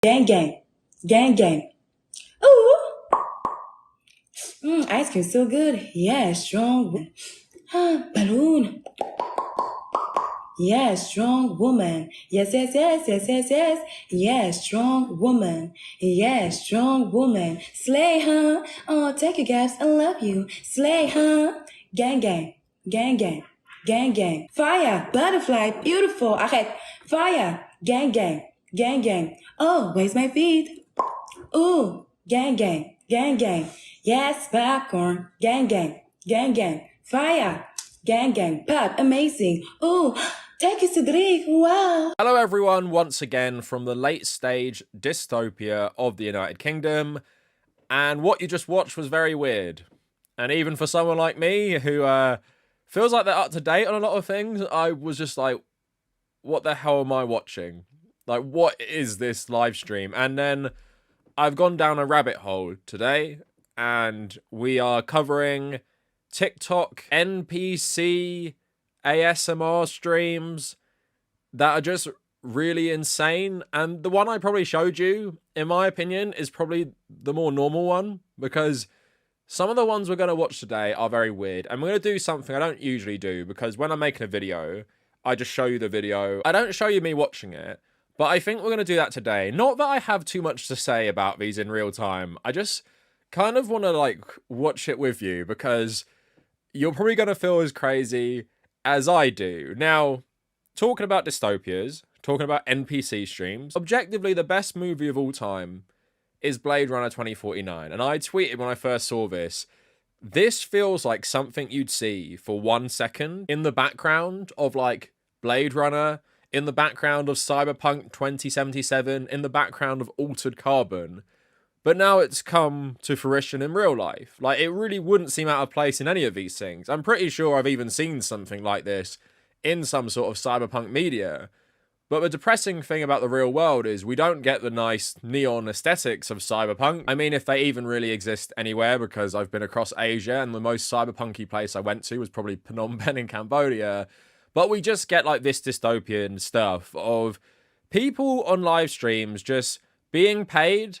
Gang gang. Gang gang. Ooh. Ice cream so good. Yeah, strong. Balloon. Yeah, strong woman. Yes, yes, yes, yes, yes, yes. Yeah, strong woman. Yeah, strong woman. Slay, huh? Oh, take your gaps. I love you. Slay, huh? Gang, gang. Gang, gang. Gang, gang. Fire. Butterfly. Beautiful. Okay. Fire. Gang, gang. Gang, gang. Oh, where's my feet? Ooh. Gang, gang. Gang, gang. Yes, popcorn. Gang, gang. Gang, gang. Fire. Gang, gang. Pop. Amazing. Ooh. Take us to drink. Wow. Hello everyone, once again from the late stage dystopia of the United Kingdom. And what you just watched was very weird. And even for someone like me who feels like they're up to date on a lot of things, I was just like, what the hell am I watching? Like, what is this live stream? And then I've gone down a rabbit hole today and we are covering TikTok NPC ASMR streams that are just really insane. And the one I probably showed you, in my opinion, is probably the more normal one, because some of the ones we're going to watch today are very weird. And we're going to do something I don't usually do, because when I'm making a video, I just show you the video. I don't show you me watching it, but I think we're going to do that today. Not that I have too much to say about these in real time. I just kind of want to like watch it with you, because you're probably going to feel as crazy as I do. Now, talking about dystopias, talking about NPC streams, objectively the best movie of all time is Blade Runner 2049. And I tweeted when I first saw this, this feels like something you'd see for 1 second in the background of like Blade Runner, in the background of Cyberpunk 2077, in the background of Altered Carbon. But now it's come to fruition in real life. Like, it really wouldn't seem out of place in any of these things. I'm pretty sure I've even seen something like this in some sort of cyberpunk media. But the depressing thing about the real world is we don't get the nice neon aesthetics of cyberpunk. I mean, if they even really exist anywhere, because I've been across Asia and the most cyberpunky place I went to was probably Phnom Penh in Cambodia. But we just get like this dystopian stuff of people on live streams just being paid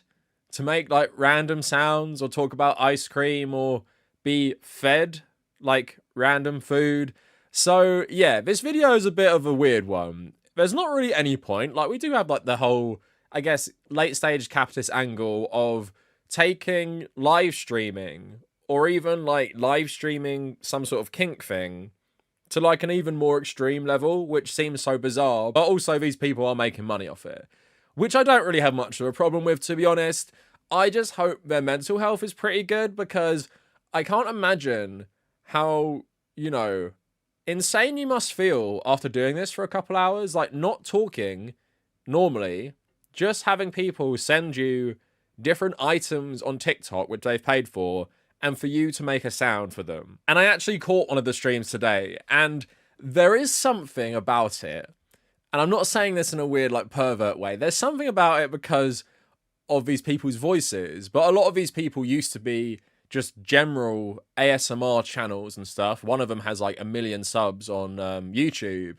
to make like random sounds or talk about ice cream or be fed like random food. So yeah, this video is a bit of a weird one. There's not really any point. Like, we do have like the whole, I guess, late stage capitalist angle of taking live streaming or even like live streaming some sort of kink thing to like an even more extreme level, which seems so bizarre. But also these people are making money off it, which I don't really have much of a problem with, to be honest. I just hope their mental health is pretty good, because I can't imagine how, you know, insane you must feel after doing this for a couple hours. Like, not talking normally, just having people send you different items on TikTok, which they've paid for, and for you to make a sound for them. And I actually caught one of the streams today, and there is something about it. And I'm not saying this in a weird, like, pervert way. There's something about it because of these people's voices, but a lot of these people used to be just general ASMR channels and stuff. One of them has like 1 million subs on YouTube,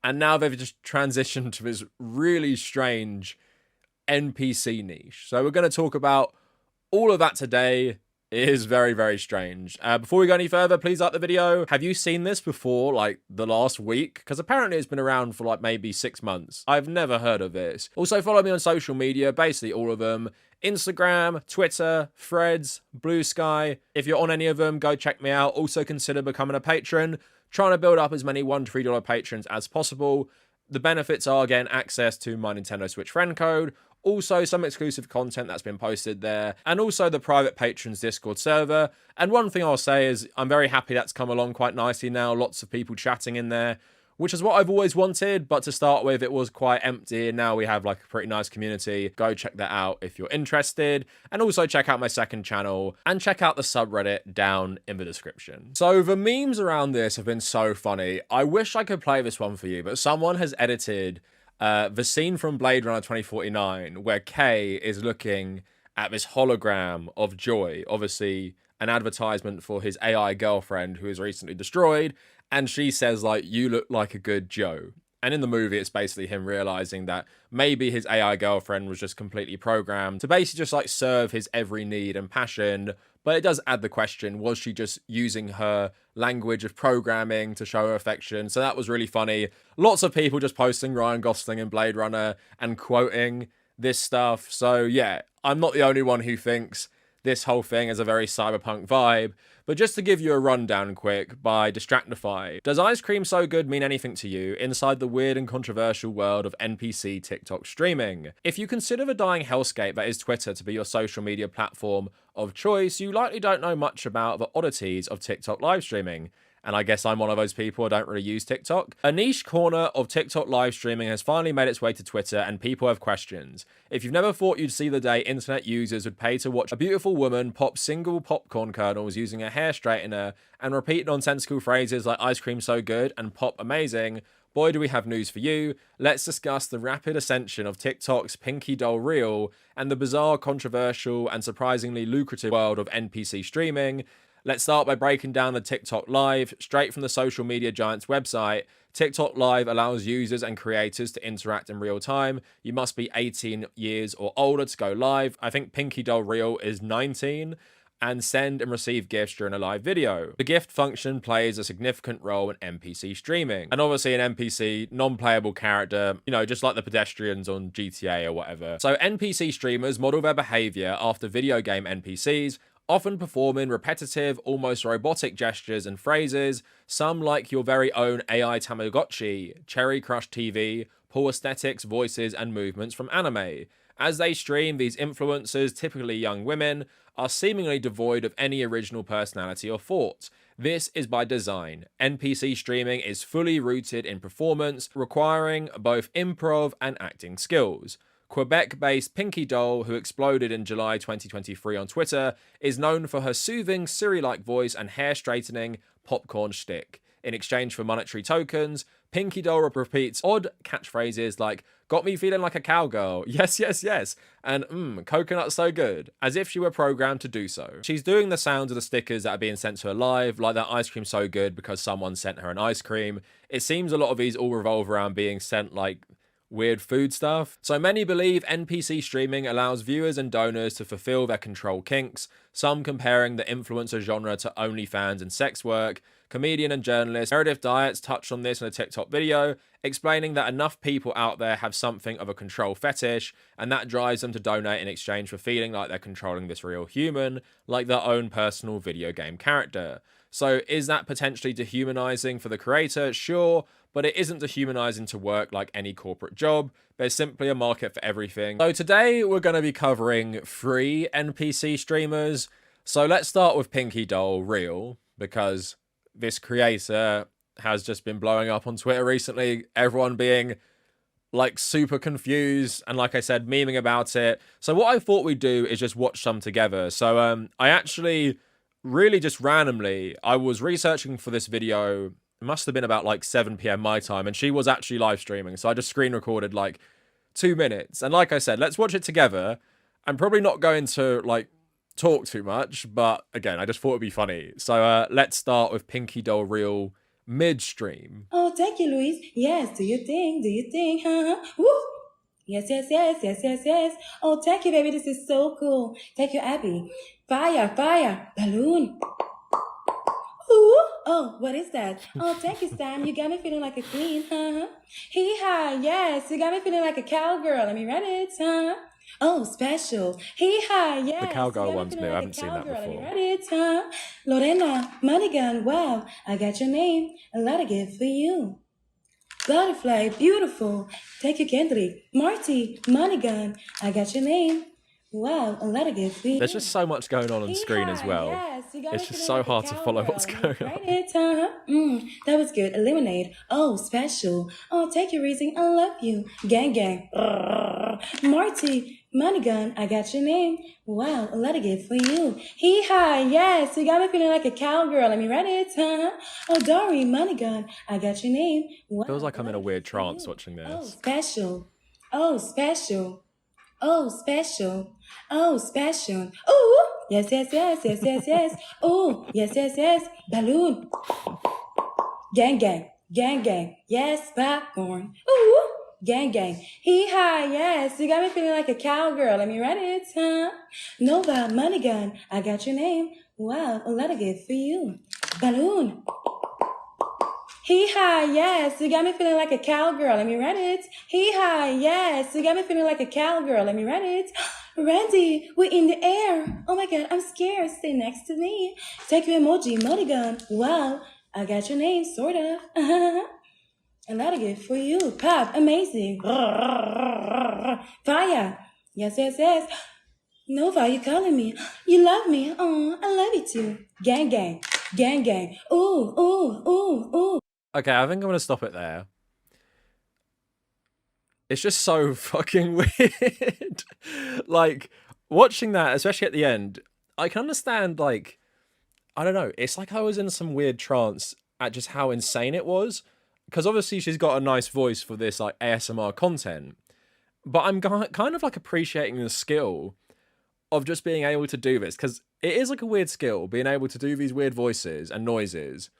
and now they've just transitioned to this really strange NPC niche. So we're going to talk about all of that today. It is very, very strange. Before we go any further, please like the video. Have you seen this before, like, the last week? Because apparently it's been around for, like, maybe 6 months. I've never heard of this. Also, follow me on social media, basically all of them. Instagram, Twitter, Threads, Blue Sky. If you're on any of them, go check me out. Also, consider becoming a patron. Trying to build up as many $1 to $3 patrons as possible. The benefits are, again, access to my Nintendo Switch friend code. Also, some exclusive content that's been posted there, and also the private patrons Discord server. And one thing I'll say is I'm very happy that's come along quite nicely now. Lots of people chatting in there, which is what I've always wanted. But to start with, it was quite empty, and now we have like a pretty nice community. Go check that out if you're interested. And also check out my second channel and check out the subreddit down in the description. So the memes around this have been so funny. I wish I could play this one for you, but someone has edited the scene from Blade Runner 2049 where Kay is looking at this hologram of Joy, obviously an advertisement for his AI girlfriend who is recently destroyed, and she says like, "You look like a good Joe." And in the movie, it's basically him realizing that maybe his AI girlfriend was just completely programmed to basically just like serve his every need and passion. But it does add the question, was she just using her language of programming to show her affection? So that was really funny. Lots of people just posting Ryan Gosling in Blade Runner and quoting this stuff. So yeah, I'm not the only one who thinks this whole thing has a very cyberpunk vibe. But just to give you a rundown quick by Distractify, does Ice Cream So Good mean anything to you inside the weird and controversial world of NPC TikTok streaming? If you consider the dying hellscape that is Twitter to be your social media platform of choice, you likely don't know much about the oddities of TikTok live streaming. And I guess I'm one of those people who don't really use TikTok. A niche corner of TikTok live streaming has finally made its way to Twitter, and people have questions. If you've never thought you'd see the day internet users would pay to watch a beautiful woman pop single popcorn kernels using a hair straightener and repeat nonsensical phrases like ice cream so good and pop amazing, boy do we have news for you. Let's discuss the rapid ascension of TikTok's PinkyDollReal and the bizarre, controversial, and surprisingly lucrative world of NPC streaming. Let's start by breaking down the TikTok Live. Straight from the social media giant's website, TikTok Live allows users and creators to interact in real time. You must be 18 years or older to go live. I think PinkyDollReal is 19. And send and receive gifts during a live video. The gift function plays a significant role in NPC streaming. And obviously an NPC, non-playable character, you know, just like the pedestrians on GTA or whatever. So NPC streamers model their behavior after video game NPCs, often performing repetitive, almost robotic gestures and phrases, some like your very own AI Tamagotchi, CherryCrush TV, pull aesthetics, voices, and movements from anime. As they stream, these influencers, typically young women, are seemingly devoid of any original personality or thought. This is by design. NPC streaming is fully rooted in performance, requiring both improv and acting skills. Quebec-based Pinky Doll, who exploded in July 2023 on Twitter, is known for her soothing, Siri-like voice and hair-straightening popcorn shtick. In exchange for monetary tokens, Pinky Doll repeats odd catchphrases like, got me feeling like a cowgirl, yes, yes, yes, and coconut so good, as if she were programmed to do so. She's doing the sounds of the stickers that are being sent to her live, like that ice cream so good because someone sent her an ice cream. It seems a lot of these all revolve around being sent like weird food stuff. So many believe NPC streaming allows viewers and donors to fulfill their control kinks, some comparing the influencer genre to OnlyFans and sex work. Comedian and journalist Meredith Dietz touched on this in a TikTok video, explaining that enough people out there have something of a control fetish, and that drives them to donate in exchange for feeling like they're controlling this real human, like their own personal video game character. So is that potentially dehumanizing for the creator? Sure, but it isn't dehumanizing to work like any corporate job. There's simply a market for everything. So today we're going to be covering 3 NPC streamers. So let's start with PinkyDollReal, because this creator has just been blowing up on Twitter recently. Everyone being like super confused and, like I said, memeing about it. So what I thought we'd do is just watch some together. So I actually really just randomly, I was researching for this video. It must have been about like 7 p.m. my time, and she was actually live streaming. So I just screen recorded like 2 minutes. And like I said, let's watch it together. I'm probably not going to like talk too much, but again, I just thought it'd be funny. So let's start with PinkyDollReal midstream. Oh, thank you, Luis. Yes, do you think, huh? Woo! Yes, yes, yes, yes, yes, yes. Oh, thank you, baby. This is so cool. Thank you, Abby. Fire, fire, balloon. Ooh, oh, what is that? Oh, thank you, Stan. You got me feeling like a queen, huh? Hee-haw, yes. You got me feeling like a cowgirl. Let me read it, huh? Oh, special. Hee-haw, yes. The cowgirl You got me one's feeling new. I like a haven't seen that cowgirl. Let me before. read it, huh? Lorena, Moneygun, wow. I got your name. A lot of gift for you. Butterfly, beautiful. Thank you, Kendrick. Marty, Moneygun, I got your name. Wow, a lot of gift for you. There's just so much going on screen as well. Yes, It's just so hard to follow what's going on. That was good. Eliminate. Oh, special. Oh, take your reason. I love you. Gang, gang. Marty, Moneygun, I got your name. Wow, a lot of gift for you. Hee-haw, yes, you got me feeling like a cowgirl. Let me read it. Oh, Dory, Moneygun, I got your name. Wow, Feels like I'm in a weird trance watching Oh, this. special. Oh, special. Oh, special. Oh, special. Oh, yes, yes, yes, yes, yes, yes. Oh, yes, yes, yes. Balloon. Gang, gang. Gang gang, yes, popcorn. Ooh, gang gang. Hee hi, yes. You got me feeling like a cowgirl. Let me write it, huh? Nova, money gun. I got your name. Wow, a lot of gift for you. Balloon. Hee hi, yes. You got me feeling like a cowgirl. Let me write it. Hee hi, yes. You got me feeling like a cowgirl. Let me write it. Randy, we're in the air. Oh my god, I'm scared. Stay next to me. Take your emoji, money gun. Wow. I got your name, sort of. A lot of gift for you. Pop, amazing. Fire. Yes, yes, yes. Nova, you calling me. You love me. Oh, I love you too. Gang, gang. Gang, gang. Ooh, ooh, ooh, ooh. Okay, I think I'm going to stop it there. It's just so fucking weird. Like, watching that, especially at the end, I can understand, like, I don't know. It's like I was in some weird trance at just how insane it was. Because obviously she's got a nice voice for this, like, ASMR content. But I'm kind of, like, appreciating the skill of just being able to do this. Because it is, like, a weird skill, being able to do these weird voices and noises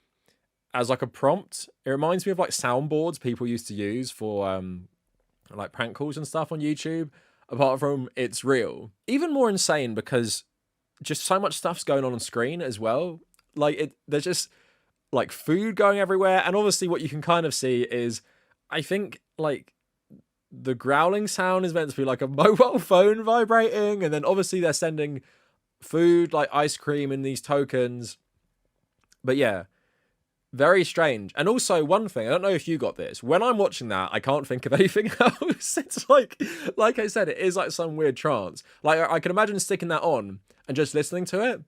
as, like, a prompt. It reminds me of, like, soundboards people used to use for, like, prank calls and stuff on YouTube. Apart from it's real. Even more insane because just so much stuff's going on screen as well. Like, there's just like food going everywhere, and obviously what you can kind of see is, I think, like, the growling sound is meant to be like a mobile phone vibrating, and then obviously they're sending food like ice cream in these tokens. But yeah, very strange. And also, one thing, I don't know if you got this, when I'm watching that, I can't think of anything else. It's like I said, it is like some weird trance. Like, I can imagine sticking that on and just listening to it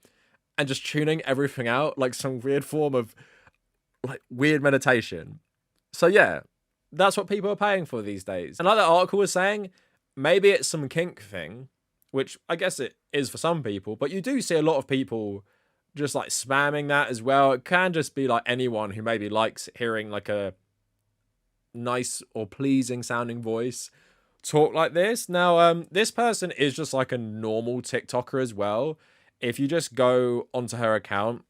and just tuning everything out, like some weird form of like weird meditation. So yeah, that's what people are paying for these days. Another article was saying maybe it's some kink thing, which I guess it is for some people, but you do see a lot of people just like spamming that as well. It can just be like anyone who maybe likes hearing like a nice or pleasing sounding voice talk like this. Now, this person is just like a normal TikToker as well. If you just go onto her account,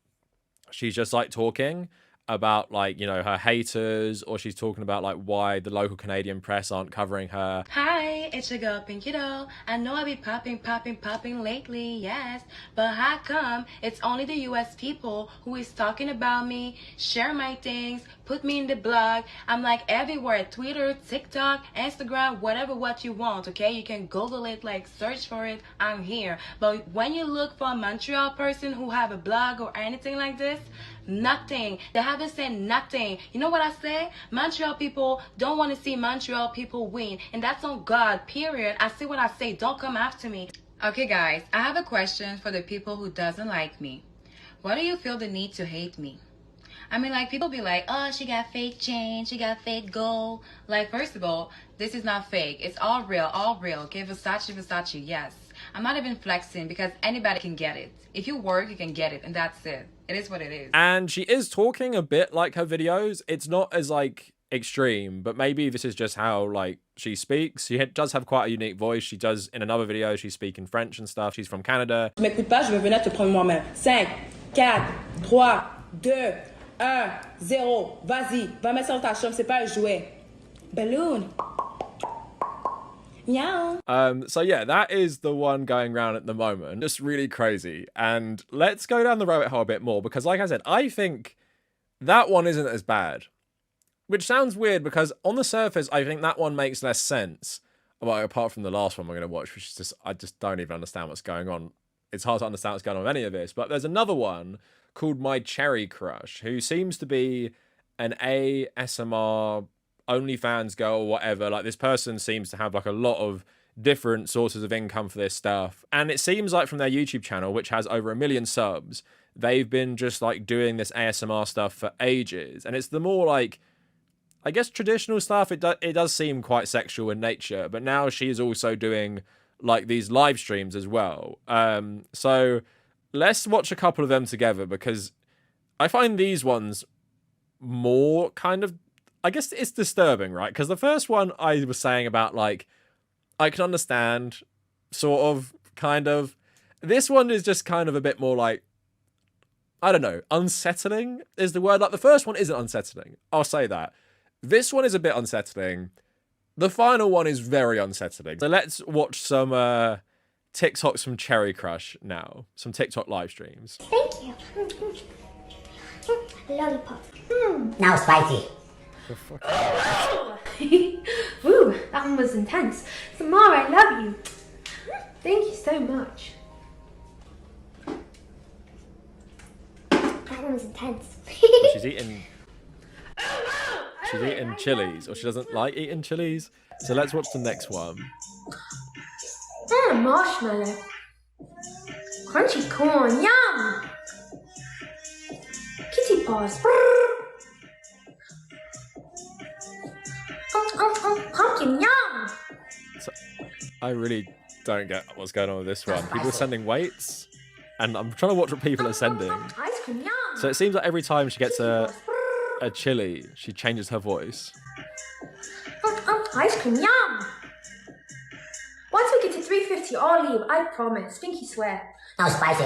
she's just like talking about, like, you know, her haters, or she's talking about like why the local Canadian press aren't covering her. Hi, it's your girl Pinky Doll. I know I be popping lately, yes. But how come it's only the US people who is talking about me, share my things, put me in the blog? I'm like everywhere, Twitter, TikTok, Instagram, whatever what you want, okay? You can Google it, like search for it, I'm here. But when you look for a Montreal person who have a blog or anything like this, nothing. They haven't said nothing. You know what I say? Montreal people don't want to see Montreal people win. And that's on God, period. I see what I say. Don't come after me. Okay, guys, I have a question for the people who doesn't like me. Why do you feel the need to hate me? I mean, like, people be like, oh, she got fake change, she got fake gold. Like, first of all, this is not fake. It's all real, okay? Versace, yes. I'm not even flexing because anybody can get it. If you work, you can get it, and that's it. It is what it is. And she is talking a bit like her videos. It's not as, like, extreme, but maybe this is just how, like, she speaks. She does have quite a unique voice. She does, in another video, she's speaking French and stuff. She's from Canada. Je m'écoute pas, je vais venir te prendre moi-même. 5, 4, 3, 2, 1, 0. Vas-y, va mettre ça dans ta chambre, c'est pas un jouet. Balloon. Meow. So yeah, that is the one going around at the moment. Just really crazy. And let's go down the rabbit hole a bit more, because like I said, I think that one isn't as bad. Which sounds weird because on the surface, I think that one makes less sense. Well, apart from the last one we're going to watch, which is just, I just don't even understand what's going on. It's hard to understand what's going on with any of this. But there's another one called MyCherryCrush, who seems to be an ASMR OnlyFans girl or whatever. Like, this person seems to have like a lot of different sources of income for this stuff. And it seems like from their YouTube channel, which has over 1 million subs, they've been just like doing this ASMR stuff for ages. And it's the more like, I guess, traditional stuff. It does seem quite sexual in nature, but now she's also doing like these live streams as well. So let's watch a couple of them together, because I find these ones more kind of, I guess it's disturbing, right? Because the first one I was saying about, like, I can understand, sort of, kind of. This one is just kind of a bit more like, I don't know, unsettling is the word. Like, the first one isn't unsettling. I'll say that. This one is a bit unsettling. The final one is very unsettling. So let's watch some TikToks from CherryCrush now. Some TikTok live streams. Thank you. Lollipop. Now spicy. Ooh, that one was intense. Samara, I love you. Thank you so much. That one was intense. She's eating chilies, or she doesn't like eating chilies. So let's watch the next one. Marshmallow. Crunchy corn, yum. Kitty paws. Pumpkin, yum. So, I really don't get what's going on with this one. People are sending weights, and I'm trying to watch what people are sending. Ice cream, yum. So it seems like every time she gets a chili, she changes her voice. Ice cream, yum. Once we get to 350, I'll leave. I promise. Pinky swear. Now spicy.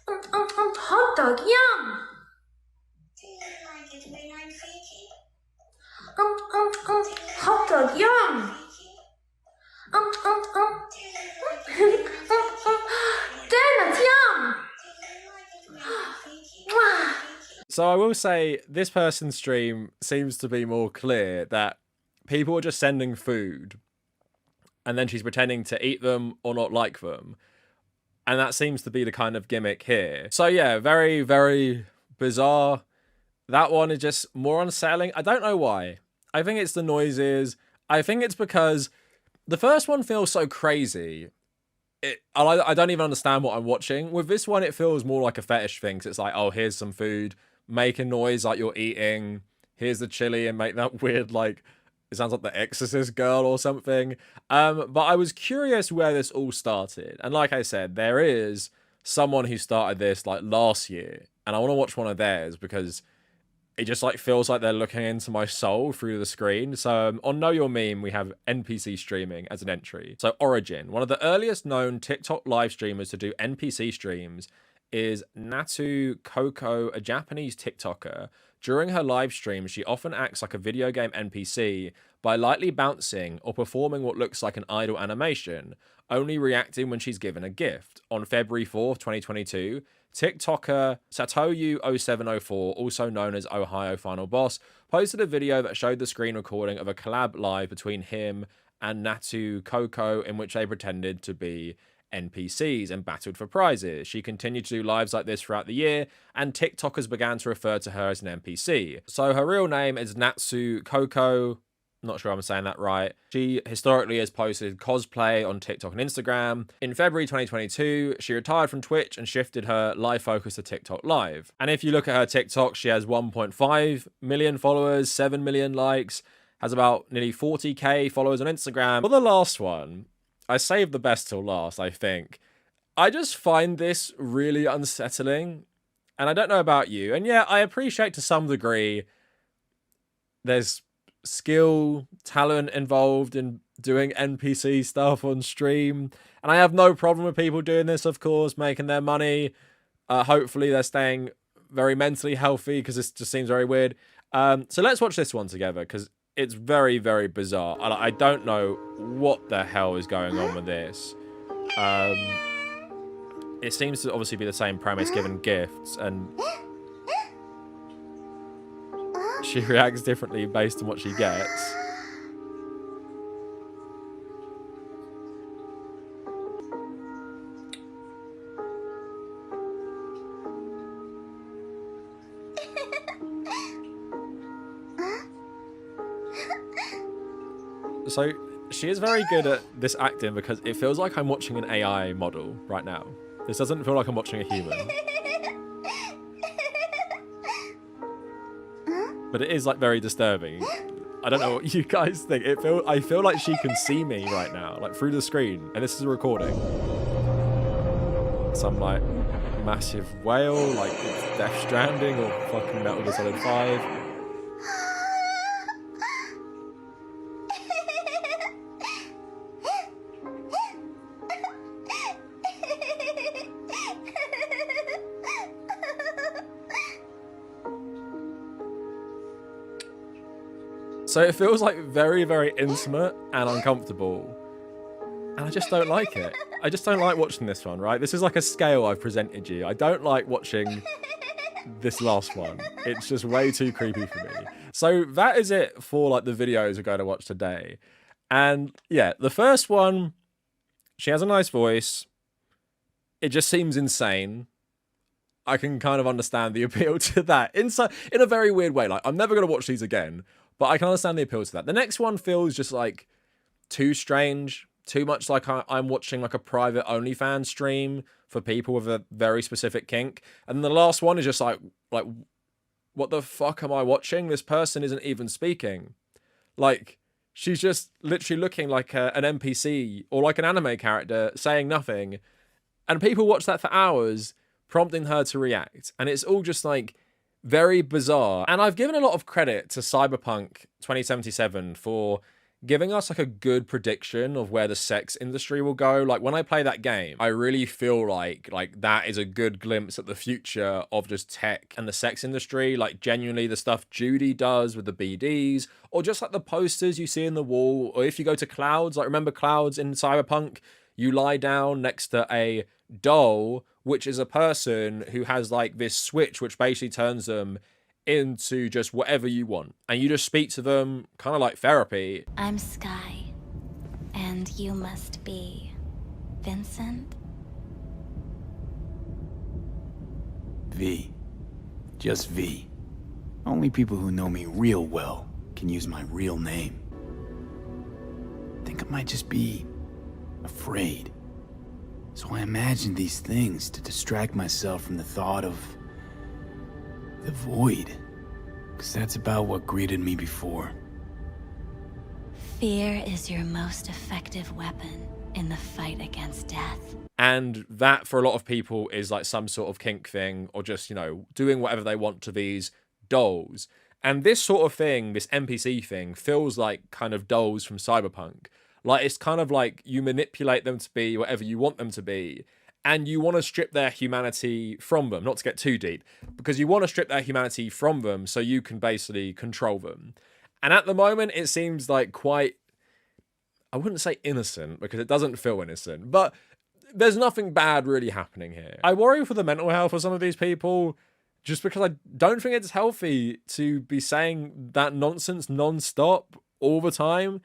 Hot dog, yum. Hot dog, yum. Donuts, yum. So I will say this person's stream seems to be more clear that people are just sending food and then she's pretending to eat them or not like them. And that seems to be the kind of gimmick here. So yeah, very, very bizarre. That one is just more unsettling. I don't know why. I think it's the noises. I think it's because the first one feels so crazy. I don't even understand what I'm watching. With this one, it feels more like a fetish thing. So it's like, oh, here's some food. Make a noise like you're eating. Here's the chili and make that weird, like, it sounds like the Exorcist girl or something. But I was curious where this all started. And like I said, there is someone who started this like last year. And I want to watch one of theirs because it just like feels like they're looking into my soul through the screen. So on Know Your Meme, we have NPC streaming as an entry. So Origin, one of the earliest known TikTok live streamers to do NPC streams, is Natu Koko, a Japanese TikToker. During her live streams, she often acts like a video game NPC by lightly bouncing or performing what looks like an idle animation, only reacting when she's given a gift. On February 4th, 2022, TikToker Satoyu0704, also known as Ohio Final Boss, posted a video that showed the screen recording of a collab live between him and Natu Koko in which they pretended to be NPCs and battled for prizes. She continued to do lives like this throughout the year, and TikTokers began to refer to her as an NPC. So her real name is Natsu Koko. Not sure I'm saying that right. She historically has posted cosplay on TikTok and Instagram. In February 2022, she retired from Twitch and shifted her live focus to TikTok Live. And if you look at her TikTok, she has 1.5 million followers, 7 million likes, has about nearly 40k followers on Instagram. For the last one, I saved the best till last, I think. I just find this really unsettling. And I don't know about you. And yeah, I appreciate to some degree there's skill, talent involved in doing NPC stuff on stream. And I have no problem with people doing this, of course, making their money. Hopefully they're staying very mentally healthy because this just seems very weird. So let's watch this one together because it's very, very bizarre. I don't know what the hell is going on with this. It seems to obviously be the same premise, given gifts, and she reacts differently based on what she gets. So she is very good at this acting because it feels like I'm watching an AI model right now. This doesn't feel like I'm watching a human. But it is like very disturbing. I don't know what you guys think. I feel like she can see me right now, like through the screen. And this is a recording. Some like massive whale, like it's Death Stranding or fucking Metal Gear Solid 5. So it feels like very, very intimate and uncomfortable. And I just don't like it. I just don't like watching this one, right? This is like a scale I've presented you. I don't like watching this last one. It's just way too creepy for me. So that is it for like the videos we're going to watch today. And yeah, the first one, she has a nice voice. It just seems insane. I can kind of understand the appeal to that in a very weird way. Like, I'm never going to watch these again, but I can understand the appeal to that. The next one feels just like too strange, too much like I'm watching like a private OnlyFans stream for people with a very specific kink. And the last one is just like, what the fuck am I watching? This person isn't even speaking. Like, she's just literally looking like an NPC or like an anime character saying nothing. And people watch that for hours, prompting her to react. And it's all just like very bizarre. And I've given a lot of credit to Cyberpunk 2077 for giving us like a good prediction of where the sex industry will go. Like when I play that game, I really feel like that is a good glimpse at the future of just tech and the sex industry. Like genuinely the stuff Judy does with the BDs, or just like the posters you see in the wall, or if you go to Clouds, like remember Clouds in Cyberpunk, you lie down next to a doll, which is a person who has like this switch which basically turns them into just whatever you want, and you just speak to them kind of like therapy. I'm Sky, and you must be Vincent? V. Just V. Only people who know me real well can use my real name. Think I might just be afraid. So I imagine these things to distract myself from the thought of the void, because that's about what greeted me before. Fear is your most effective weapon in the fight against death. And that for a lot of people is like some sort of kink thing, or just, you know, doing whatever they want to these dolls. And this sort of thing, this NPC thing, feels like kind of dolls from Cyberpunk. Like it's kind of like you manipulate them to be whatever you want them to be. And you want to strip their humanity from them, not to get too deep, because you want to strip their humanity from them so you can basically control them. And at the moment, it seems like quite, I wouldn't say innocent, because it doesn't feel innocent, but there's nothing bad really happening here. I worry for the mental health of some of these people, just because I don't think it's healthy to be saying that nonsense non-stop all the time.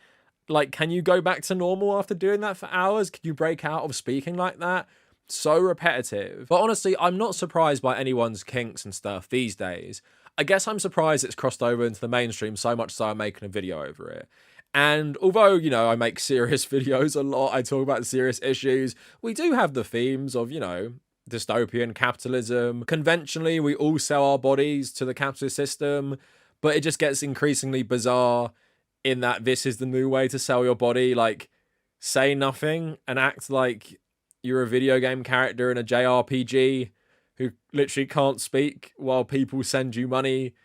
Like, can you go back to normal after doing that for hours? Can you break out of speaking like that? So repetitive. But honestly, I'm not surprised by anyone's kinks and stuff these days. I guess I'm surprised it's crossed over into the mainstream so much so I'm making a video over it. And although, you know, I make serious videos a lot, I talk about serious issues, we do have the themes of, you know, dystopian capitalism. Conventionally, we all sell our bodies to the capitalist system, but it just gets increasingly bizarre in that this is the new way to sell your body. Like, say nothing and act like you're a video game character in a JRPG who literally can't speak while people send you money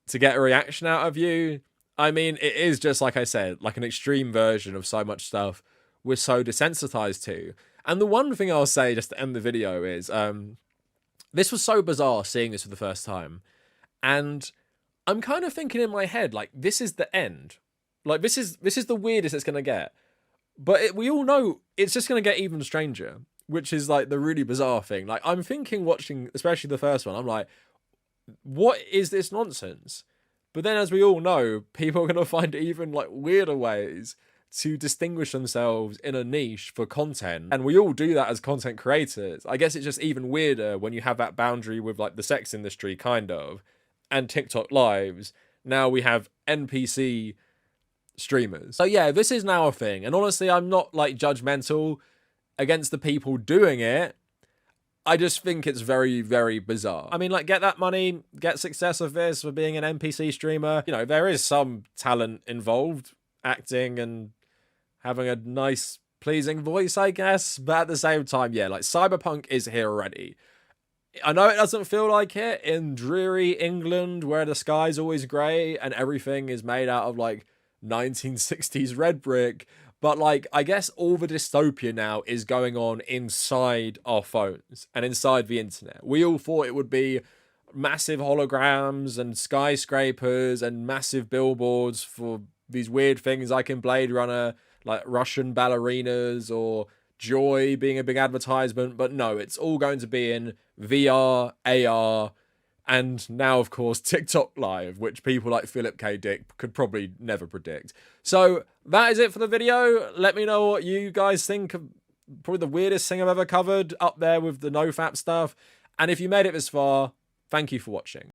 to get a reaction out of you. I mean, it is just, like I said, like an extreme version of so much stuff we're so desensitized to. And the one thing I'll say just to end the video is, this was so bizarre seeing this for the first time. And I'm kind of thinking in my head, like, this is the end. Like, this is the weirdest it's going to get. But we all know it's just going to get even stranger, which is like the really bizarre thing. Like, I'm thinking watching, especially the first one, I'm like, what is this nonsense? But then as we all know, people are going to find even like weirder ways to distinguish themselves in a niche for content. And we all do that as content creators. I guess it's just even weirder when you have that boundary with like the sex industry kind of, and TikTok lives. Now we have NPC streamers. So yeah, this is now a thing. And honestly, I'm not like judgmental against the people doing it. I just think it's very, very bizarre. I mean, like, get that money, get success of this for being an NPC streamer. You know, there is some talent involved, acting and having a nice, pleasing voice, I guess. But at the same time, yeah, like, Cyberpunk is here already. I know it doesn't feel like it in dreary England where the sky's always grey and everything is made out of, like, 1960s red brick. But, like, I guess all the dystopia now is going on inside our phones and inside the internet. We all thought it would be massive holograms and skyscrapers and massive billboards for these weird things like in Blade Runner, like Russian ballerinas or Joy being a big advertisement. But no, it's all going to be in VR, AR, and now, of course, TikTok Live, which people like Philip K. Dick could probably never predict. So that is it for the video. Let me know what you guys think of probably the weirdest thing I've ever covered, up there with the NoFap stuff. And if you made it this far, thank you for watching.